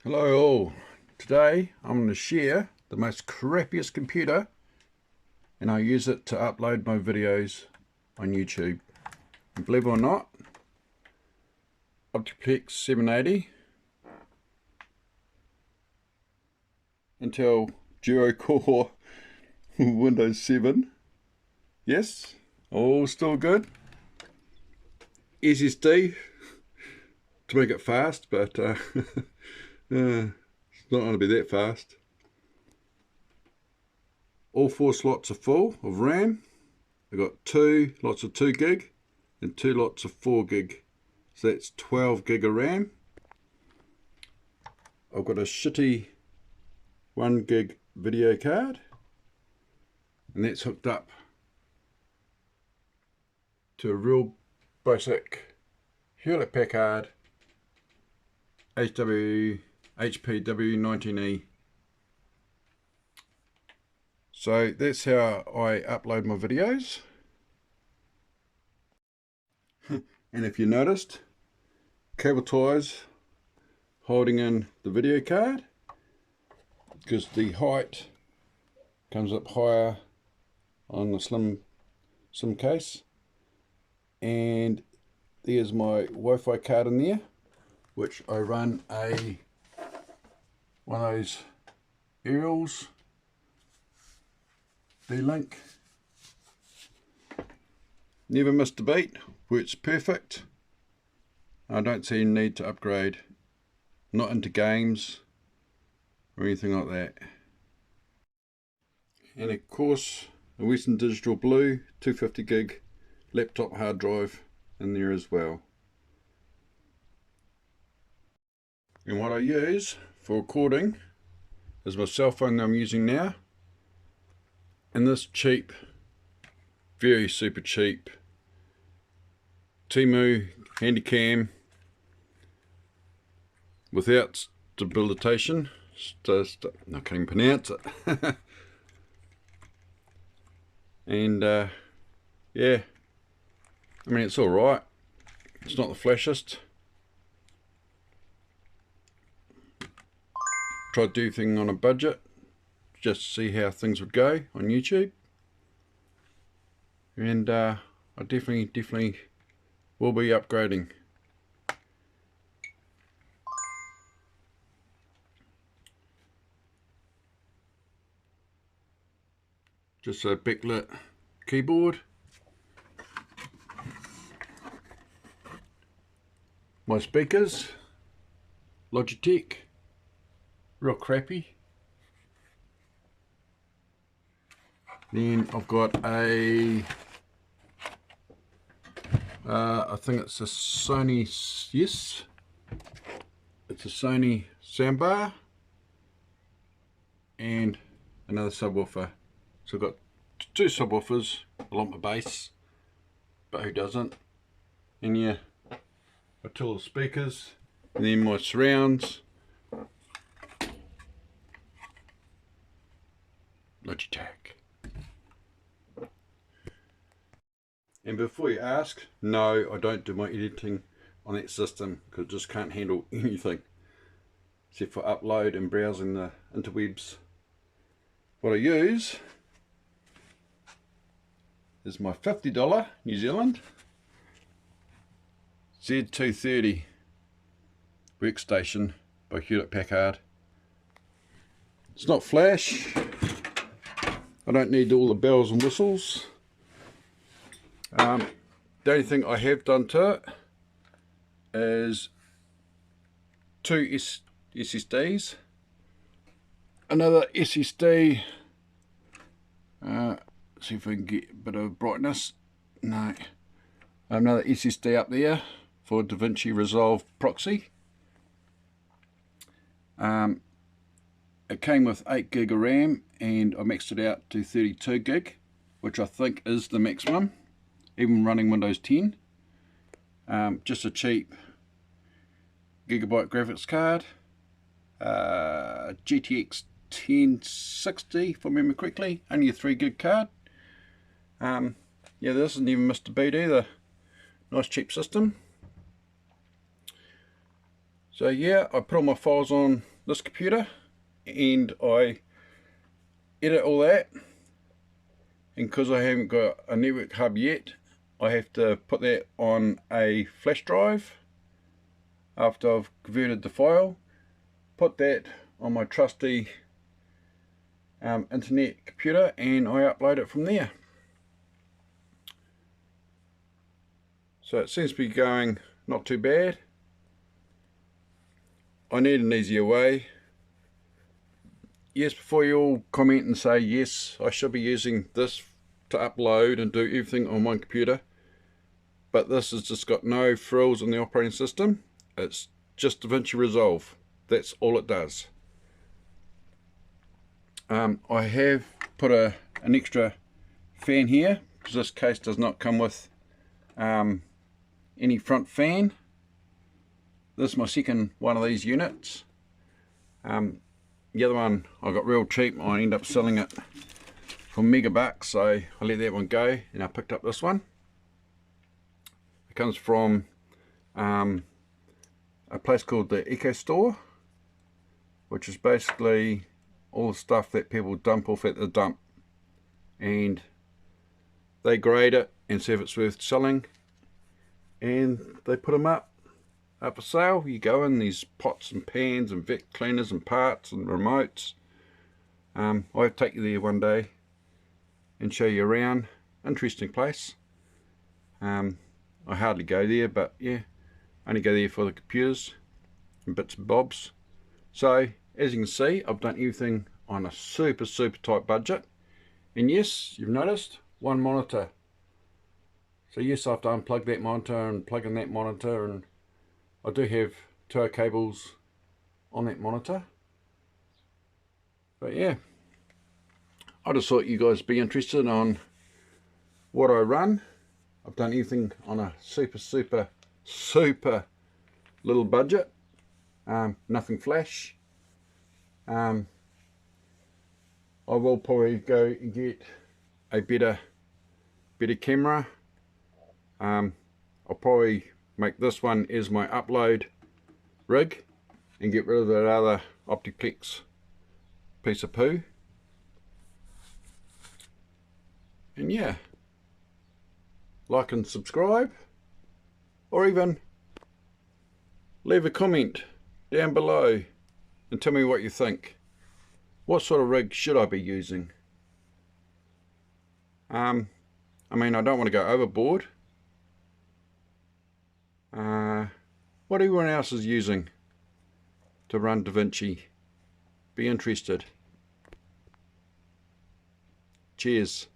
Hello all. Today I'm going to share the most crappiest computer and I use it to upload my videos on YouTube. And believe it or not, optiplex 780 Intel Duo Core Windows 7. Yes, all still good. SSD to make it fast, but it's not going to be that fast. All 4 slots are full of RAM. I've got 2 lots of 2 gig and 2 lots of 4 gig. So that's 12 gig of RAM. I've got a shitty 1 gig video card. And that's hooked up to a real basic Hewlett-Packard HPW19E. So that's how I upload my videos. And if you noticed, cable ties holding in the video card, because the height comes up higher on the slim case. And there's my Wi-Fi card in there, which I run one of those aerials D-Link. Never missed a beat, works perfect. I don't see a need to upgrade, not into games or anything like that. And of course a Western Digital Blue 250 gig laptop hard drive in there as well. And what I use for recording is my cell phone that I'm using now, and this cheap, very super cheap Temu Handycam without stabilization. I can't even pronounce it. And yeah, I mean, it's alright. It's not the flashiest. Tried to do everything on a budget just to see how things would go on YouTube. And I definitely will be upgrading. Just a backlit keyboard. My speakers, Logitech, real crappy. Then I've got a, I think it's a Sony, yes, it's a Sony soundbar and another subwoofer. So I've got 2 subwoofers. I like my bass, but who doesn't? And yeah, my 2 little speakers, and then my surrounds, Logitech. And before you ask, no, I don't do my editing on that system because it just can't handle anything except for upload and browsing the interwebs. What I use is my $50 New Zealand Z230 workstation by Hewlett-Packard. It's not flash. I don't need all the bells and whistles. The only thing I have done to it is 2 SSDs, another SSD, see if I can get a bit of brightness, no, another SSD up there for DaVinci Resolve proxy. It came with 8 gig of RAM and I maxed it out to 32 gig, which I think is the maximum, even running Windows 10. Just a cheap gigabyte graphics card, GTX 1060 if I remember correctly, only a 3 gig card. Yeah, this hasn't even missed a beat either. Nice cheap system. So yeah, I put all my files on this computer and I edit all that, and because I haven't got a network hub yet, I have to put that on a flash drive after I've converted the file, put that on my trusty internet computer, and I upload it from there. So it seems to be going not too bad. I need an easier way. Yes, before you all comment and say yes, I should be using this to upload and do everything on one computer, but this has just got no frills in the operating system. It's just DaVinci Resolve. That's all it does. I have put an extra fan here because this case does not come with any front fan. This is my second one of these units. The other one I got real cheap. I ended up selling it for megabucks, so I let that one go and I picked up this one. It comes from a place called the Eco Store, which is basically all the stuff that people dump off at the dump, and they grade it and see if it's worth selling, and they put them up for sale. You go in, these pots and pans and vac cleaners and parts and remotes. I'll take you there one day and show you around. Interesting place. I hardly go there, but yeah, I only go there for the computers and bits and bobs. So as you can see, I've done everything on a super tight budget, and yes, you've noticed one monitor. So yes, I have to unplug that monitor and plug in that monitor, and I do have tow cables on that monitor. But yeah, I just thought you guys would be interested on what I run. I've done everything on a super little budget. Nothing flash. I will probably go and get a better camera. I'll probably make this one as my upload rig and get rid of that other optiplex piece of poo. And yeah, like and subscribe, or even leave a comment down below and tell me what you think. What sort of rig should I be using? I mean, I don't want to go overboard. What everyone else is using to run DaVinci. Be interested. Cheers.